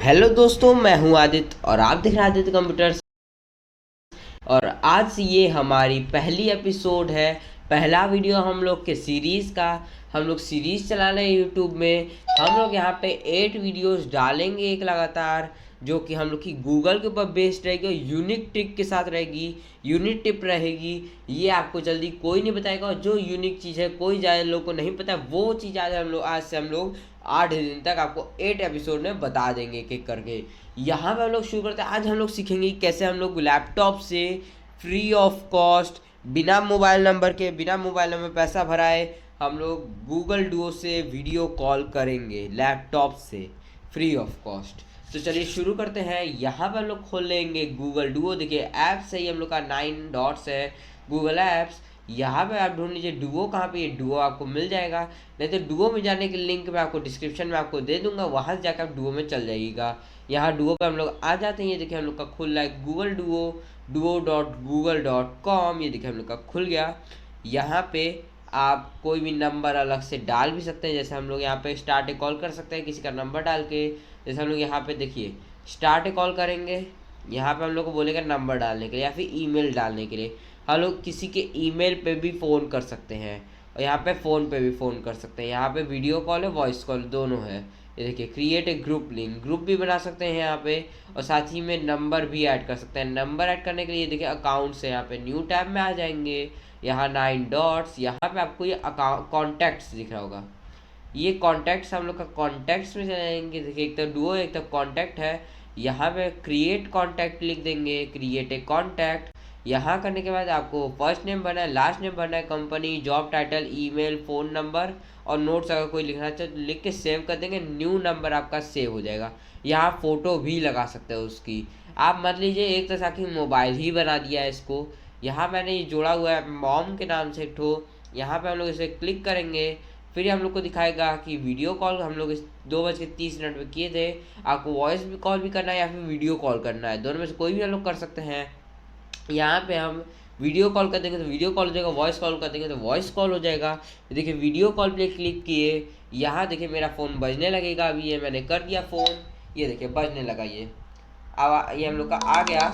Hello दोस्तों, मैं हूं आदित्य और आप देख रहे हैं आदित्य कंप्यूटर्स। और आज ये हमारी पहली एपिसोड है, पहला वीडियो हम लोग के सीरीज़ का। हम लोग सीरीज़ चला रहे हैं यूट्यूब में। हम लोग यहाँ पे 8 वीडियोस डालेंगे एक लगातार, जो कि हम लोग की गूगल के ऊपर बेस्ड रहेगी और यूनिक ट्रिक के साथ रहेगी, यूनिक टिप रहेगी। ये आपको जल्दी कोई नहीं बताएगा, और जो यूनिक चीज़ है कोई ज़्यादा लोग को नहीं पता, वो चीज़ आज से हम लोग 8 दिन तक आपको 8 एपिसोड में बता देंगे एक एक करके। यहाँ पे हम लोग शुरू करते हैं। आज हम लोग सीखेंगे कैसे हम लोग लैपटॉप से फ्री ऑफ कॉस्ट, बिना मोबाइल नंबर पैसा भराए हम लोग गूगल डुओ से वीडियो कॉल करेंगे लैपटॉप से फ्री ऑफ कॉस्ट। तो चलिए शुरू करते हैं। यहाँ पर हम लोग खोल लेंगे गूगल डुओ। देखिए ऐप से ही हम लोग का 9 डॉट्स है, गूगल ऐप्स। यहाँ पे आप ढूंढ लीजिए डुओ कहाँ पे, ये डुओ आपको मिल जाएगा। नहीं तो डुओ में जाने के लिंक मैं आपको डिस्क्रिप्शन में आपको दे दूंगा, वहाँ से जाकर आप डुओ में चल जाइएगा। यहाँ डुओ पे हम लोग आ जाते हैं। ये देखिए हम लोग का खुल रहा है गूगल डुओ, duo.google.com। ये देखिए हम लोग का खुल गया। यहाँ पे आप कोई भी नंबर अलग से डाल भी सकते हैं। जैसे हम लोग यहाँ पे स्टार्ट ए कॉल कर सकते हैं किसी का नंबर डाल के। जैसे हम लोग यहाँ पे देखिए स्टार्ट ए कॉल करेंगे, यहाँ पे हम लोग को बोलेगा नंबर डालने के लिए या फिर ईमेल डालने के लिए। हम लोग किसी के ईमेल पे भी फ़ोन कर सकते हैं और यहाँ पे फ़ोन पे भी फ़ोन कर सकते हैं। यहाँ पे वीडियो कॉल है, वॉइस कॉल दोनों है। ये देखिए create a group link, group भी बना सकते हैं यहाँ पे, और साथ ही में नंबर भी ऐड कर सकते हैं। नंबर ऐड करने के लिए देखिए अकाउंट्स है, यहाँ पे न्यू टैब में आ जाएंगे। यहाँ 9 डॉट्स, यहाँ पे आपको ये अकाउंट कॉन्टैक्ट्स दिख रहा होगा। ये कॉन्टैक्ट्स हम लोग का कॉन्टैक्ट्स में चले जाएंगे। देखिए एक तो डुओ एक तो कॉन्टैक्ट है। यहाँ पे क्रिएट कॉन्टैक्ट लिख देंगे, क्रिएट ए कॉन्टैक्ट। यहाँ करने के बाद आपको फर्स्ट नेम भरना है, लास्ट नेम भरना है, company, job title, email, phone number और नोट्स अगर कोई लिखना चाहे तो लिख के सेव कर देंगे। न्यू नंबर आपका सेव हो जाएगा। यहाँ फ़ोटो भी लगा सकते हो उसकी। आप मान लीजिए एक तरह से मोबाइल ही बना दिया है इसको। यहाँ मैंने ये जोड़ा हुआ है मॉम के नाम से एक ठो। यहाँ पे हम लोग इसे क्लिक करेंगे, फिर हम लोग को दिखाएगा कि वीडियो कॉल हम लोग इस 2:30 में किए थे। आपको वॉइस भी कॉल भी करना है या फिर वीडियो कॉल करना है, दोनों में से कोई भी हम लोग कर सकते हैं। यहाँ पे हम वीडियो कॉल कर देंगे तो वीडियो कॉल हो जाएगा, वॉइस कॉल कर देंगे तो वॉइस कॉल हो जाएगा। देखिए वीडियो कॉल पे क्लिक किए, यहाँ देखिए मेरा फ़ोन बजने लगेगा। अभी ये मैंने कर दिया फ़ोन, ये देखिए बजने लगा। ये अब ये हम लोग का आ गया,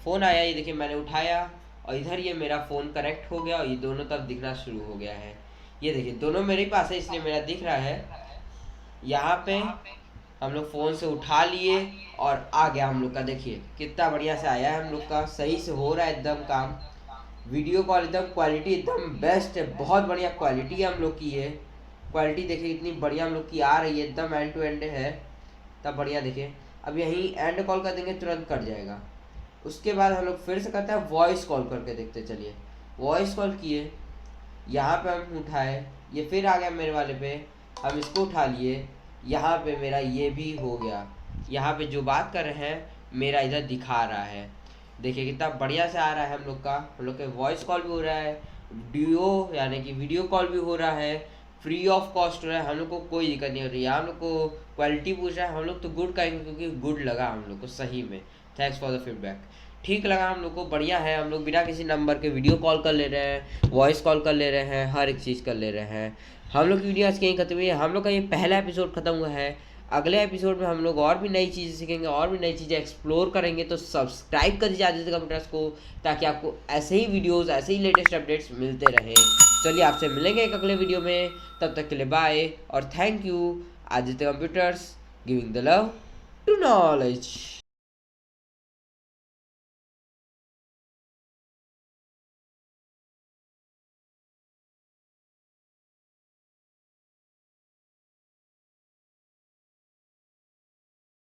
फ़ोन आया। ये देखिए मैंने उठाया और इधर ये मेरा फ़ोन कनेक्ट हो गया और ये दोनों तरफ दिखना शुरू हो गया है। ये देखिए दोनों मेरे पास है इसलिए मेरा दिख रहा है। यहाँ पे हम लोग फ़ोन से उठा लिए और आ गया हम लोग का। देखिए कितना बढ़िया से आया है हम लोग का, सही से हो रहा है एकदम काम। वीडियो कॉल एकदम क्वालिटी एकदम बेस्ट है, बहुत बढ़िया क्वालिटी है हम लोग की। ये क्वालिटी देखिए कितनी बढ़िया हम लोग की आ रही है, एकदम एंड टू एंड है, तब बढ़िया। देखिए अब यहीं एंड कॉल कर देंगे तुरंत कट जाएगा। उसके बाद हम लोग फिर से करते हैं वॉइस कॉल करके देखते। चलिए वॉइस कॉल किए, यहाँ पे हम उठाए, ये फिर आ गया मेरे वाले पे, हम इसको उठा लिए। यहाँ पे मेरा ये भी हो गया। यहाँ पे जो बात कर रहे हैं मेरा इधर दिखा रहा है। देखिए कितना बढ़िया से आ रहा है हम लोग का। हम लोग के वॉइस कॉल भी हो रहा है, डुओ यानी कि वीडियो कॉल भी हो रहा है, फ्री ऑफ कॉस्ट हो रहा है। हम लोग को कोई दिक्कत नहीं हो रही है। हम लोग को क्वालिटी पूछ रहा है, हम लोग तो गुड कहेंगे क्योंकि गुड लगा हम लोग को सही में। Thanks for the feedback. ठीक लगा हम लोग को, बढ़िया है। हम लोग बिना किसी नंबर के वीडियो कॉल कर ले रहे हैं, वॉइस कॉल कर ले रहे हैं, हर एक चीज़ कर ले रहे हैं। हम लोग की वीडियो आज कहीं खत्म हुई है, हम लोग का ये पहला एपिसोड खत्म हुआ है। अगले एपिसोड में हम लोग और भी नई चीज़ें सीखेंगे, और भी नई चीज़ें एक्सप्लोर करेंगे। तो सब्सक्राइब कर दीजिए आदित्य कंप्यूटर्स को, ताकि आपको ऐसे ही वीडियोस, ऐसे ही लेटेस्ट अपडेट्स मिलते रहें। चलिए आपसे मिलेंगे एक अगले वीडियो में, तब तक के लिए बाय और thank you. Aditya computers, giving the love to knowledge.